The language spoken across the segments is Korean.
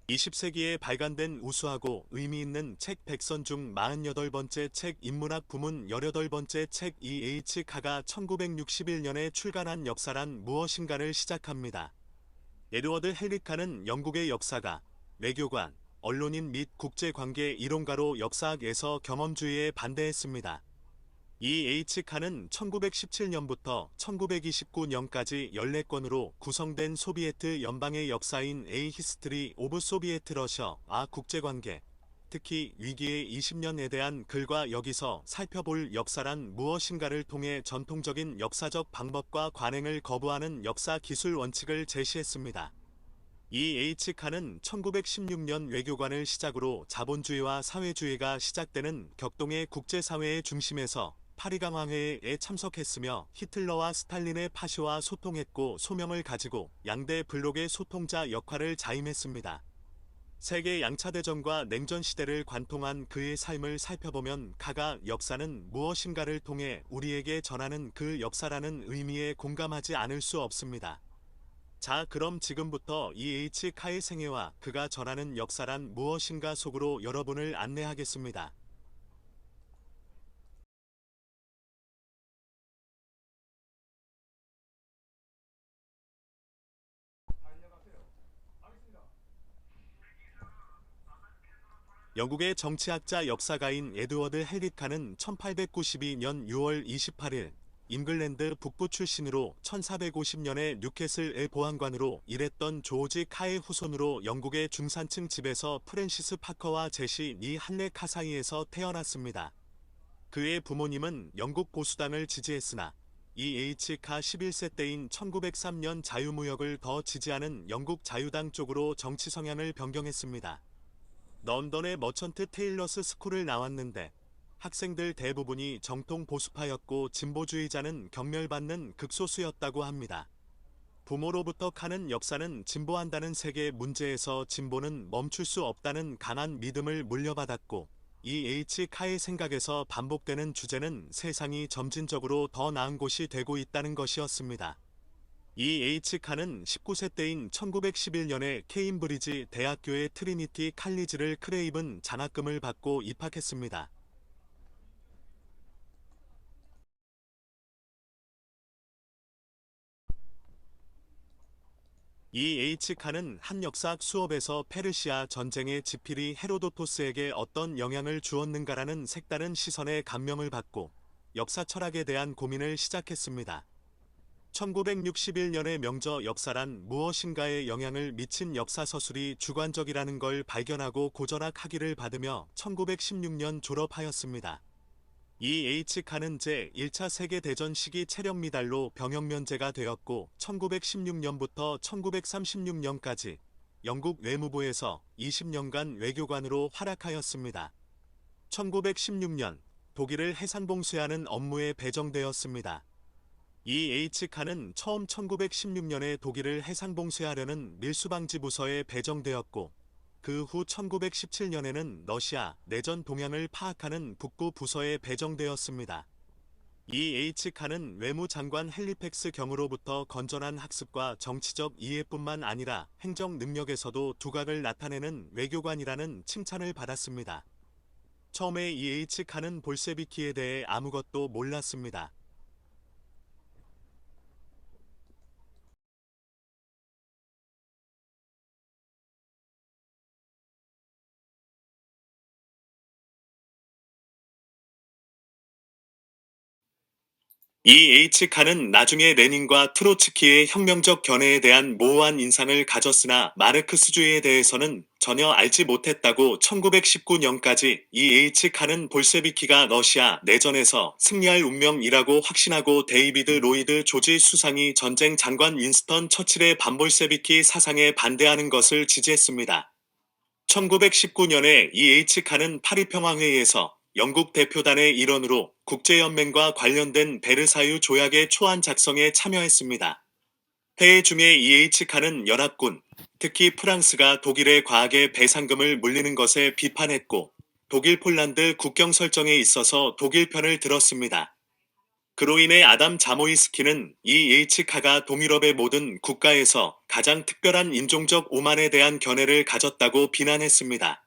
20세기에 발간된 우수하고 의미 있는 책 100선 중 48번째 책 인문학 부문 18번째 책 E.H. 카가 1961년에 출간한 역사란 무엇인가를 시작합니다. 에드워드 헨리 카는 영국의 역사가, 외교관, 언론인 및 국제관계 이론가로 역사학에서 경험주의에 반대했습니다. E.H. 카는 1917년부터 1929년까지 14권으로 구성된 소비에트 연방의 역사인 A History of Soviet Russia와 국제관계, 특히 위기의 20년에 대한 글과 여기서 살펴볼 역사란 무엇인가를 통해 전통적인 역사적 방법과 관행을 거부하는 역사 기술 원칙을 제시했습니다. E.H. 카는 1916년 외교관을 시작으로 자본주의와 사회주의가 시작되는 격동의 국제사회의 중심에서 파리강화회에 참석했으며 히틀러와 스탈린의 파시와 소통했고 소명을 가지고 양대 블록의 소통자 역할을 자임했습니다. 세계 양차대전과 냉전 시대를 관통한 그의 삶을 살펴보면 카가 역사는 무엇인가를 통해 우리에게 전하는 그 역사라는 의미에 공감하지 않을 수 없습니다. 자, 그럼 지금부터 E.H. 카의 생애와 그가 전하는 역사란 무엇인가 속으로 여러분을 안내하겠습니다. 영국의 정치학자 역사가인 에드워드 헨리 카는 1892년 6월 28일 잉글랜드 북부 출신으로 1450년에 뉴캐슬의 보안관으로 일했던 조지 카의 후손으로 영국의 중산층 집에서 프랜시스 파커와 제시 니 한레 카 사이에서 태어났습니다. 그의 부모님은 영국 보수당을 지지했으나 E.H. 카 11세 때인 1903년 자유무역을 더 지지하는 영국 자유당 쪽으로 정치 성향을 변경했습니다. 런던의 머천트 테일러스 스쿨을 나왔는데 학생들 대부분이 정통 보수파였고 진보주의자는 경멸받는 극소수였다고 합니다. 부모로부터 카는 역사는 진보한다는 세계 문제에서 진보는 멈출 수 없다는 강한 믿음을 물려받았고 E.H. 카의 생각에서 반복되는 주제는 세상이 점진적으로 더 나은 곳이 되고 있다는 것이었습니다. E.H. 카는 19세 때인 1911년에 케임브리지 대학교의 트리니티 칼리지를 크레이븐 장학금을 받고 입학했습니다. E.H. 카는 한 역사학 수업에서 페르시아 전쟁의 지필이 헤로도토스에게 어떤 영향을 주었는가라는 색다른 시선에 감명을 받고 역사 철학에 대한 고민을 시작했습니다. 1961년의 명저 역사란 무엇인가에 영향을 미친 역사서술이 주관적이라는 걸 발견하고 고전학 학위를 받으며 1916년 졸업하였습니다. E.H. 카는 제1차 세계대전 시기 체력 미달로 병역 면제가 되었고 1916년부터 1936년까지 영국 외무부에서 20년간 외교관으로 활약하였습니다. 1916년 독일을 해상봉쇄하는 업무에 배정되었습니다. E.H. 카는 처음 1916년에 독일을 해상봉쇄하려는 밀수방지 부서에 배정되었고 그 후 1917년에는 러시아 내전 동향을 파악하는 북부 부서에 배정되었습니다. E.H. 카는 외무장관 헬리팩스 경으로부터 건전한 학습과 정치적 이해뿐만 아니라 행정 능력에서도 두각을 나타내는 외교관이라는 칭찬을 받았습니다. 처음에 E.H. 카는 볼세비키에 대해 아무것도 몰랐습니다. E.H. 칸은 나중에 레닌과 트로츠키의 혁명적 견해에 대한 모호한 인상을 가졌으나 마르크스주의에 대해서는 전혀 알지 못했다고 1919년까지 E.H. 칸은 볼세비키가 러시아 내전에서 승리할 운명이라고 확신하고 데이비드 로이드 조지 수상이 전쟁 장관 윈스턴 처칠의 반볼세비키 사상에 반대하는 것을 지지했습니다. 1919년에 E.H. 칸은 파리평화회의에서 영국 대표단의 일원으로 국제연맹과 관련된 베르사유 조약의 초안 작성에 참여했습니다. 회의 중에 E.H. 칸은 연합군, 특히 프랑스가 독일의 과하게 배상금을 물리는 것에 비판했고 독일 폴란드 국경 설정에 있어서 독일 편을 들었습니다. 그로 인해 아담 자모이스키는 E.H.카가 동유럽의 모든 국가에서 가장 특별한 인종적 오만에 대한 견해를 가졌다고 비난했습니다.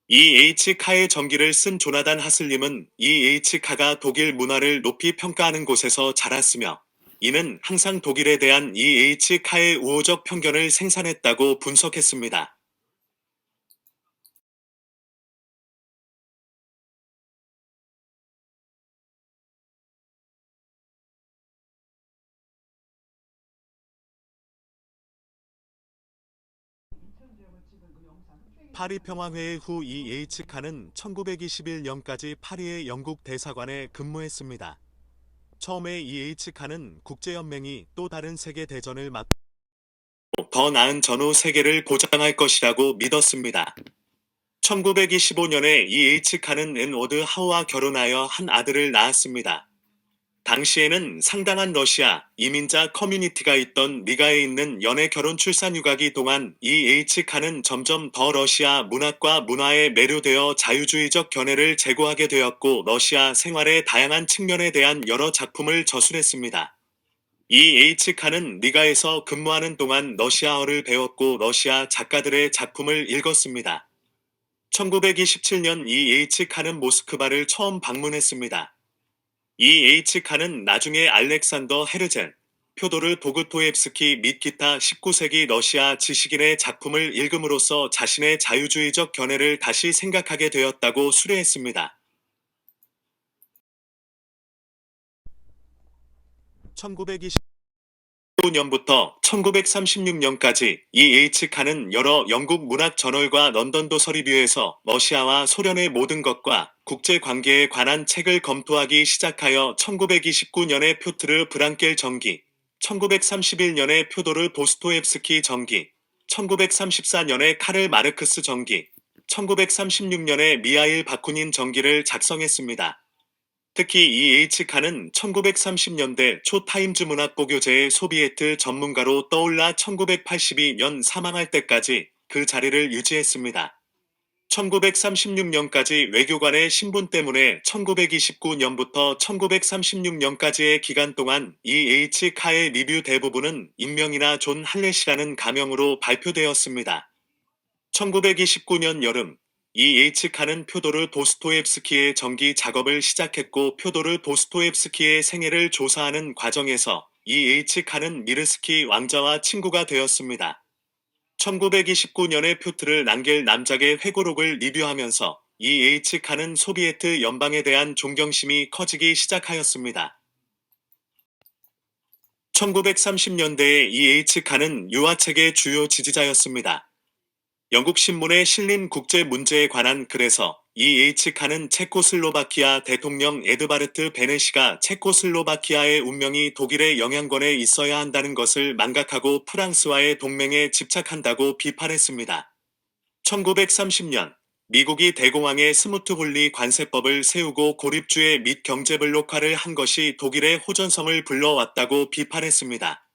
E.H.카의 전기를 쓴 조나단 하슬림은 E.H.카가 독일 문화를 높이 평가하는 곳에서 자랐으며 이는 항상 독일에 대한 E.H.카의 우호적 편견을 생산했다고 분석했습니다. 파리 평화회의 후 E.H.카는 1921년까지 파리의 영국 대사관에 근무했습니다. 처음에 E.H.카는 국제연맹이 또 다른 세계대전을 막고 더 나은 전후 세계를 보장할 것이라고 믿었습니다. 1925년에 E.H.카는 엔워드 하우와 결혼하여 한 아들을 낳았습니다. 당시에는 상당한 러시아 이민자 커뮤니티가 있던 리가에 있는 연애 결혼 출산 유가기 동안 E.H.카는 점점 더 러시아 문학과 문화에 매료되어 자유주의적 견해를 제고하게 되었고 러시아 생활의 다양한 측면에 대한 여러 작품을 저술했습니다. E.H.카는 리가에서 근무하는 동안 러시아어를 배웠고 러시아 작가들의 작품을 읽었습니다. 1927년 E.H.카는 모스크바를 처음 방문했습니다. E.H.카는 나중에 알렉산더 헤르젠, 표도르 도그토옙스키 및 기타 19세기 러시아 지식인의 작품을 읽음으로써 자신의 자유주의적 견해를 다시 생각하게 되었다고 수뢰했습니다. 1925년부터 1936년까지 E.H.카는 여러 영국 문학 저널과 런던 도서리뷰에서 러시아와 소련의 모든 것과 국제관계에 관한 책을 검토하기 시작하여 1929년에 표트르 브랑켈 전기, 1931년에 표도르 도스토옙스키 전기, 1934년에 카를 마르크스 전기, 1936년에 미하일 바쿠닌 전기를 작성했습니다. 특히 E.H.카는 1930년대 초 타임즈 문학보교재의 소비에트 전문가로 떠올라 1982년 사망할 때까지 그 자리를 유지했습니다. 1936년까지 외교관의 신분 때문에 1929년부터 1936년까지의 기간 동안 E.H.카의 리뷰 대부분은 익명이나 존 할렛이라는 가명으로 발표되었습니다. 1929년 여름 E.H.카는 표도르 도스토옙스키의 전기 작업을 시작했고 표도르 도스토옙스키의 생애를 조사하는 과정에서 E.H.카는 미르스키 왕자와 친구가 되었습니다. 1929년에 표트르 랑겔 남작의 회고록을 리뷰하면서 E.H.카는 소비에트 연방에 대한 존경심이 커지기 시작하였습니다. 1930년대에 E.H.카는 유화책의 주요 지지자였습니다. 영국 신문에 실린 국제 문제에 관한 글에서 E.H.카는 체코슬로바키아 대통령 에드바르트 베네시가 체코슬로바키아의 운명이 독일의 영향권에 있어야 한다는 것을 망각하고 프랑스와의 동맹에 집착한다고 비판했습니다. 1930년 미국이 대공황에 스무트홀리 관세법을 세우고 고립주의 및 경제블록화를 한 것이 독일의 호전성을 불러왔다고 비판했습니다.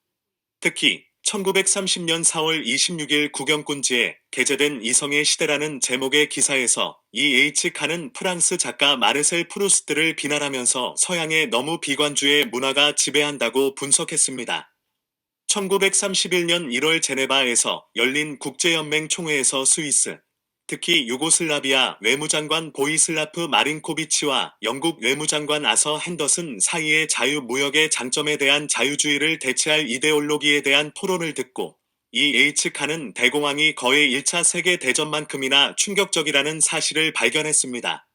특히 1930년 4월 26일 국영꾼지에 게재된 이성의 시대라는 제목의 기사에서 E.H.카는 프랑스 작가 마르셀 프루스트를 비난하면서 서양의 너무 비관주의 문화가 지배한다고 분석했습니다. 1931년 1월 제네바에서 열린 국제연맹 총회에서 스위스, 특히 유고슬라비아 외무장관 보이슬라프 마린코비치와 영국 외무장관 아서 핸더슨 사이의 자유무역의 장점에 대한 자유주의를 대체할 이데올로기에 대한 토론을 듣고 E.H.카는 대공황이 거의 1차 세계대전만큼이나 충격적이라는 사실을 발견했습니다.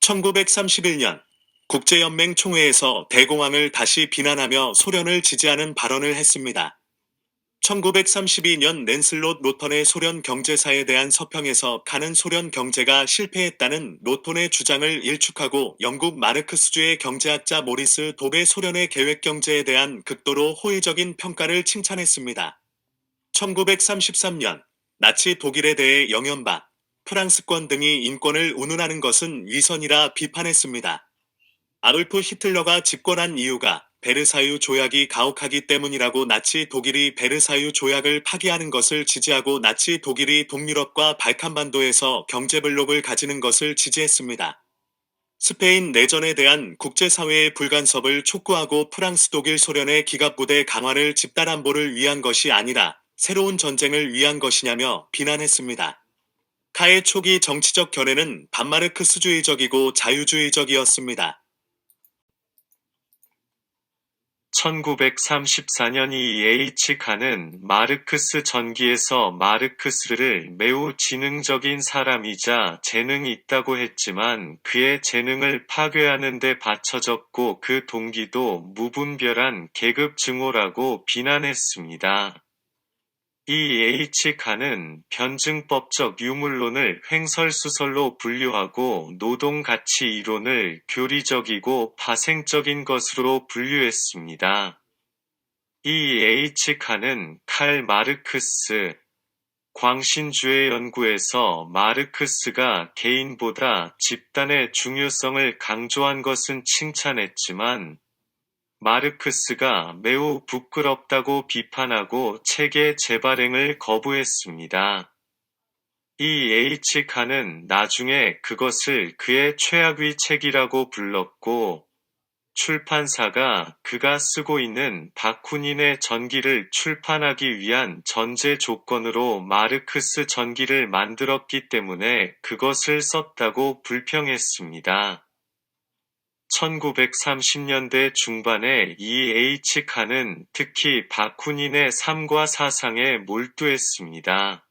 1931년 국제연맹 총회에서 대공황을 다시 비난하며 소련을 지지하는 발언을 했습니다. 1932년 랜슬롯 노턴의 소련 경제사에 대한 서평에서 카는 소련 경제가 실패했다는 노턴의 주장을 일축하고 영국 마르크스주의 경제학자 모리스 돕의 소련의 계획경제에 대한 극도로 호의적인 평가를 칭찬했습니다. 1933년 나치 독일에 대해 영연바, 프랑스권 등이 인권을 운운하는 것은 위선이라 비판했습니다. 아돌프 히틀러가 집권한 이유가 베르사유 조약이 가혹하기 때문이라고 나치 독일이 베르사유 조약을 파기하는 것을 지지하고 나치 독일이 동유럽과 발칸반도에서 경제블록을 가지는 것을 지지했습니다. 스페인 내전에 대한 국제사회의 불간섭을 촉구하고 프랑스 독일 소련의 기갑부대 강화를 집단안보를 위한 것이 아니라 새로운 전쟁을 위한 것이냐며 비난했습니다. 카의 초기 정치적 견해는 반마르크스주의적이고 자유주의적이었습니다. 1934년 E.H. 칸은 마르크스 전기에서 마르크스를 매우 지능적인 사람이자 재능이 있다고 했지만 그의 재능을 파괴하는 데 받쳐졌고 그 동기도 무분별한 계급 증오라고 비난했습니다. E.H. 칸은 변증법적 유물론을 횡설수설로 분류하고 노동가치 이론을 교리적이고 파생적인 것으로 분류했습니다. E.H. 칸은 칼 마르크스, 광신주의 연구에서 마르크스가 개인보다 집단의 중요성을 강조한 것은 칭찬했지만 마르크스가 매우 부끄럽다고 비판하고 책의 재발행을 거부했습니다. E.H. 칸은 나중에 그것을 그의 최악의 책이라고 불렀고 출판사가 그가 쓰고 있는 바쿠닌의 전기를 출판하기 위한 전제 조건으로 마르크스 전기를 만들었기 때문에 그것을 썼다고 불평했습니다. 1930년대 중반에 E.H. 칸은 특히 바쿠닌의 삶과 사상에 몰두했습니다.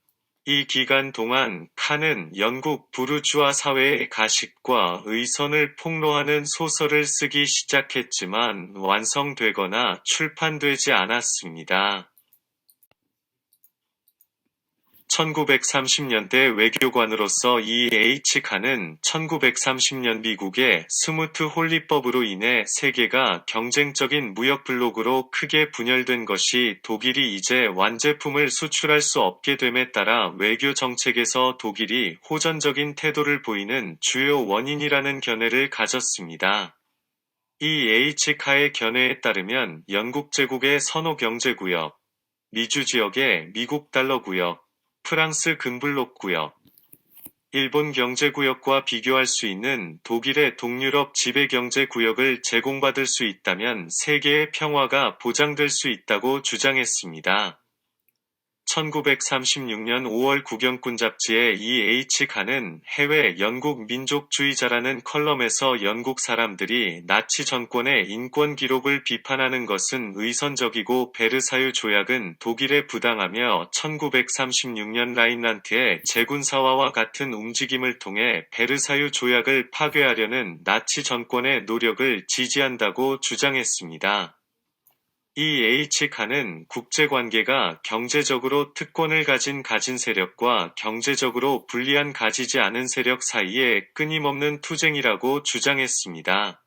이 기간 동안 칸은 영국 부르주아 사회의 가식과 의선을 폭로하는 소설을 쓰기 시작했지만 완성되거나 출판되지 않았습니다. 1930년대 외교관으로서 E.H. 칸은 1930년 미국의 스무트 홀리법으로 인해 세계가 경쟁적인 무역 블록으로 크게 분열된 것이 독일이 이제 완제품을 수출할 수 없게 됨에 따라 외교 정책에서 독일이 호전적인 태도를 보이는 주요 원인이라는 견해를 가졌습니다. E.H. 칸의 견해에 따르면 영국 제국의 선호 경제구역, 미주 지역의 미국 달러 구역, 프랑스 근블록 구역, 일본 경제구역과 비교할 수 있는 독일의 동유럽 지배경제구역을 제공받을 수 있다면 세계의 평화가 보장될 수 있다고 주장했습니다. 1936년 5월 국영군 잡지에 E.H. 칸은 해외 영국 민족주의자라는 컬럼에서 영국 사람들이 나치 정권의 인권 기록을 비판하는 것은 의선적이고 베르사유 조약은 독일에 부당하며 1936년 라인란트의 제군사화와 같은 움직임을 통해 베르사유 조약을 파괴하려는 나치 정권의 노력을 지지한다고 주장했습니다. E.H. 칸은 국제관계가 경제적으로 특권을 가진 세력과 경제적으로 불리한 가지지 않은 세력 사이의 끊임없는 투쟁이라고 주장했습니다.